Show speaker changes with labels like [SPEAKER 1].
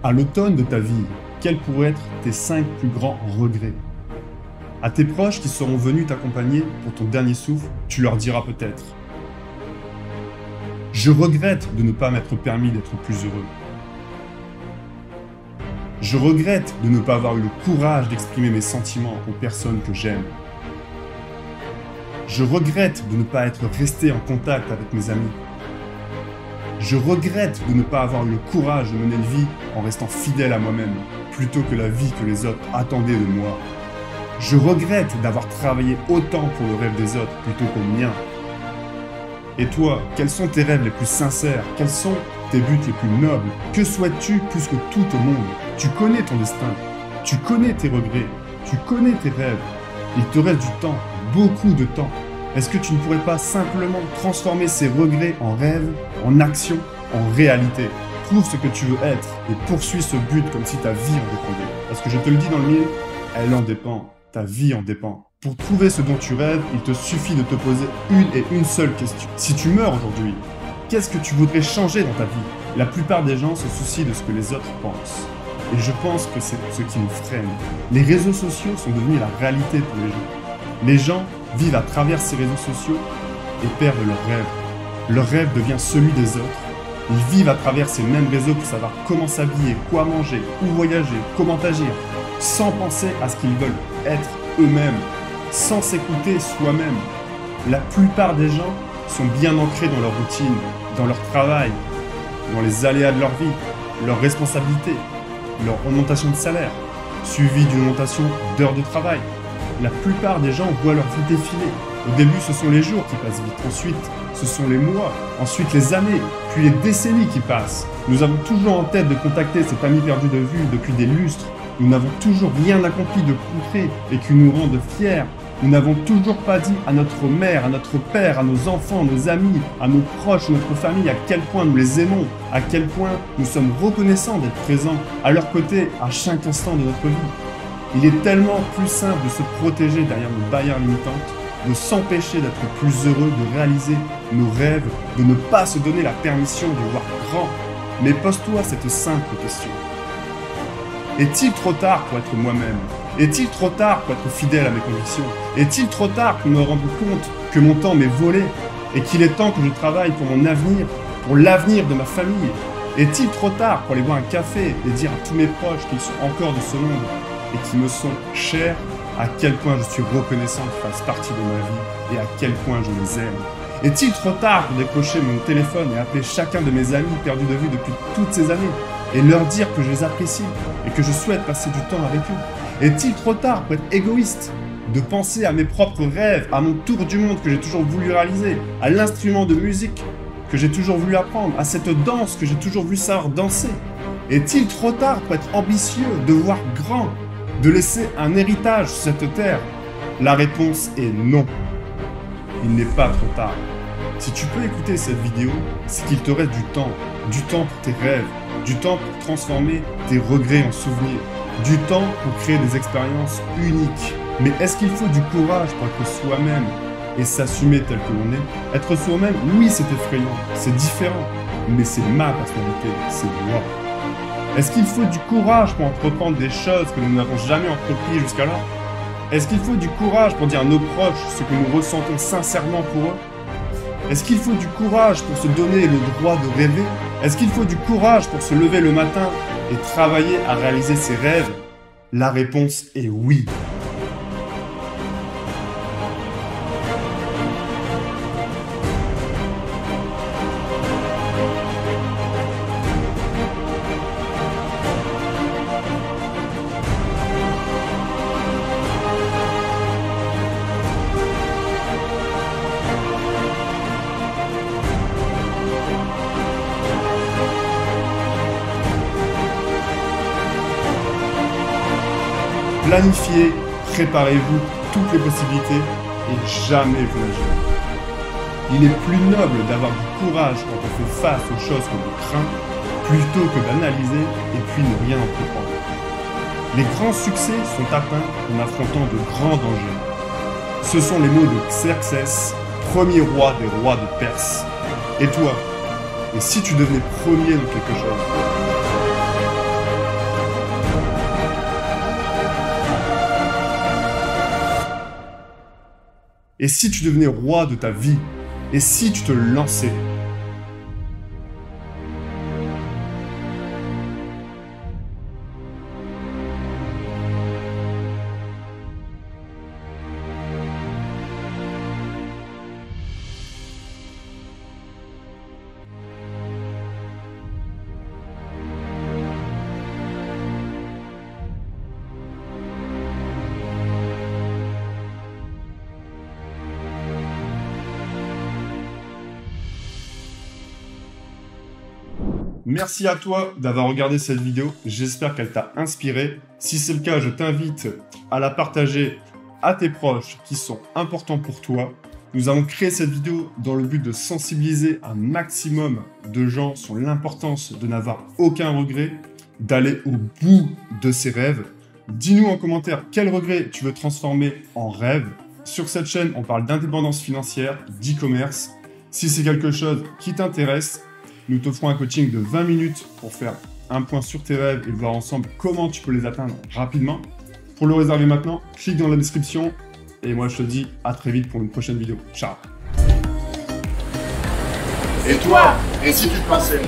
[SPEAKER 1] À l'automne de ta vie, quels pourraient être tes 5 plus grands regrets? À tes proches qui seront venus t'accompagner pour ton dernier souffle, tu leur diras peut-être: je regrette de ne pas m'être permis d'être plus heureux. Je regrette de ne pas avoir eu le courage d'exprimer mes sentiments aux personnes que j'aime. Je regrette de ne pas être resté en contact avec mes amis. Je regrette de ne pas avoir eu le courage de mener une vie en restant fidèle à moi-même, plutôt que la vie que les autres attendaient de moi. Je regrette d'avoir travaillé autant pour le rêve des autres plutôt que le mien. Et toi, quels sont tes rêves les plus sincères? Quels sont tes buts les plus nobles? Que souhaites-tu plus que tout au monde? Tu connais ton destin, tu connais tes regrets, tu connais tes rêves. Il te reste du temps, beaucoup de temps. Est-ce que tu ne pourrais pas simplement transformer ces regrets en rêves, en actions, en réalité? Trouve ce que tu veux être et poursuis ce but comme si ta vie en dépendait. Parce que je te le dis dans le mille, elle en dépend, ta vie en dépend. Pour trouver ce dont tu rêves, il te suffit de te poser une seule question. Si tu meurs aujourd'hui, qu'est-ce que tu voudrais changer dans ta vie? La plupart des gens se soucient de ce que les autres pensent. Et je pense que c'est ce qui nous freine. Les réseaux sociaux sont devenus la réalité pour les gens. Les gens vivent à travers ces réseaux sociaux et perdent leurs rêves. Leur rêve devient celui des autres. Ils vivent à travers ces mêmes réseaux pour savoir comment s'habiller, quoi manger, où voyager, comment agir, sans penser à ce qu'ils veulent être eux-mêmes, sans s'écouter soi-même. La plupart des gens sont bien ancrés dans leur routine, dans leur travail, dans les aléas de leur vie, leurs responsabilités, leur augmentation de salaire, suivie d'une augmentation d'heures de travail. La plupart des gens voient leur vie défiler. Au début, ce sont les jours qui passent vite. Ensuite, ce sont les mois. Ensuite, les années. Puis les décennies qui passent. Nous avons toujours en tête de contacter cet ami perdu de vue depuis des lustres. Nous n'avons toujours rien accompli de concret et qui nous rende fiers. Nous n'avons toujours pas dit à notre mère, à notre père, à nos enfants, nos amis, à nos proches, notre famille, à quel point nous les aimons, à quel point nous sommes reconnaissants d'être présents à leur côté à chaque instant de notre vie. Il est tellement plus simple de se protéger derrière nos barrières limitantes, de s'empêcher d'être plus heureux, de réaliser nos rêves, de ne pas se donner la permission de voir grand. Mais pose-toi cette simple question. Est-il trop tard pour être moi-même? Est-il trop tard pour être fidèle à mes convictions? Est-il trop tard pour me rendre compte que mon temps m'est volé et qu'il est temps que je travaille pour mon avenir, pour l'avenir de ma famille? Est-il trop tard pour aller boire un café et dire à tous mes proches qu'ils sont encore de ce monde et qui me sont chers, à quel point je suis reconnaissant qu'ils fassent partie de ma vie et à quel point je les aime? Est-il trop tard pour décrocher mon téléphone et appeler chacun de mes amis perdus de vue depuis toutes ces années et leur dire que je les apprécie et que je souhaite passer du temps avec eux? Est-il trop tard pour être égoïste, de penser à mes propres rêves, à mon tour du monde que j'ai toujours voulu réaliser, à l'instrument de musique que j'ai toujours voulu apprendre, à cette danse que j'ai toujours voulu savoir danser? Est-il trop tard pour être ambitieux, de voir grand, de laisser un héritage sur cette terre? La réponse est non. Il n'est pas trop tard. Si tu peux écouter cette vidéo, c'est qu'il te reste du temps pour tes rêves, du temps pour transformer tes regrets en souvenirs, du temps pour créer des expériences uniques. Mais est-ce qu'il faut du courage pour être soi-même et s'assumer tel que l'on est? Être soi-même, oui, c'est effrayant, c'est différent, mais c'est ma personnalité, c'est moi. Est-ce qu'il faut du courage pour entreprendre des choses que nous n'avons jamais entreprises jusqu'alors? Est-ce qu'il faut du courage pour dire à nos proches ce que nous ressentons sincèrement pour eux? Est-ce qu'il faut du courage pour se donner le droit de rêver? Est-ce qu'il faut du courage pour se lever le matin et travailler à réaliser ses rêves? La réponse est oui. Planifiez, préparez-vous toutes les possibilités et jamais vous n'agirez. Il est plus noble d'avoir du courage quand on fait face aux choses qu'on craint, plutôt que d'analyser et puis ne rien entreprendre. Les grands succès sont atteints en affrontant de grands dangers. Ce sont les mots de Xerxès, premier roi des rois de Perse. Et toi? Et si tu devenais premier dans quelque chose? Et si tu devenais roi de ta vie? Et si tu te lançais? Merci à toi d'avoir regardé cette vidéo, j'espère qu'elle t'a inspiré. Si c'est le cas, je t'invite à la partager à tes proches qui sont importants pour toi. Nous avons créé cette vidéo dans le but de sensibiliser un maximum de gens sur l'importance de n'avoir aucun regret, d'aller au bout de ses rêves. Dis-nous en commentaire quel regret tu veux transformer en rêve. Sur cette chaîne, on parle d'indépendance financière, d'e-commerce. Si c'est quelque chose qui t'intéresse, nous te ferons un coaching de 20 minutes pour faire un point sur tes rêves et voir ensemble comment tu peux les atteindre rapidement. Pour le réserver maintenant, clique dans la description et moi je te dis à très vite pour une prochaine vidéo. Ciao.
[SPEAKER 2] Et toi, et si tu te pensais